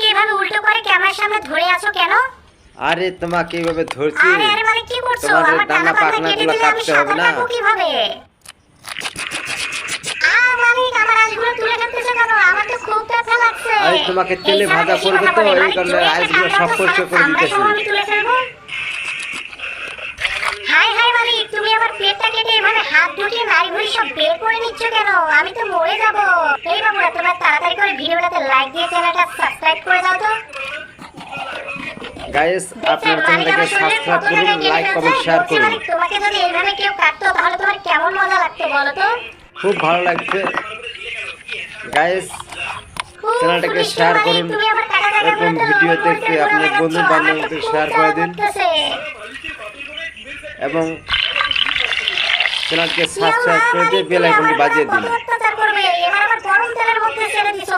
আমাকে এভাবে উল্টো করে ক্যামেরার সামনে ধরে আছো কেন? আরে তোমাকে এইভাবে ধরছি, আরে আরে মানে কি করছো? তোমাদের আমার ডানা পাখনা কেটে পাখনাগুলো দিলে আমি কাটতে হবে সাঁতার না? কাটবো কিভাবে? মালিক আমার আইসগুলো তুলে ফেলতেছো কেন? আমার তো খুব ব্যথা লাগছে। আরে তোমাকে তেলে ভাজা করবে তো, এই কারণে আইসগুলো সব পরিষ্কার করে দিতেছি। আমি তুলে ফেলবো। হাই হাই মালিক, তুমি আমার পেটটা কেটে এভাবে হাত ঢুকিয়ে নাড়ি ভুড়ি সব বের করে নিচ্ছ কেন? আমি তো মরে যাব। এই বাবুরা, তোমরা তাড়াতাড়ি করে ভিডিওটাতে লাইক দিয়ে চ্যানেলটা সাবস্ক্রাইব করে দাও তো। গাইস আপনার চ্যানেলটাকে সাবস্ক্রাইব করুন, লাইক কমেন্ট শেয়ার করুন। তোমাকে যদি এইভাবে কেউ কাটতো তাহলে তোমার কেমন মজা লাগতো বলো তো? খুব ভালো লাগছে। গাইস চ্যানেলটাকে শেয়ার করুন, এরকম ভিডিওতে আপনার বন্ধু বান্ধবদের শেয়ার করে দিন এবং চ্যানেলকে সাবস্ক্রাইব করে দিয়ে বেল আইকনটি বাজিয়ে দিন। অত্যাচার করবে, এবার আমার গরম তেলের মধ্যে ছেড়ে দিছো।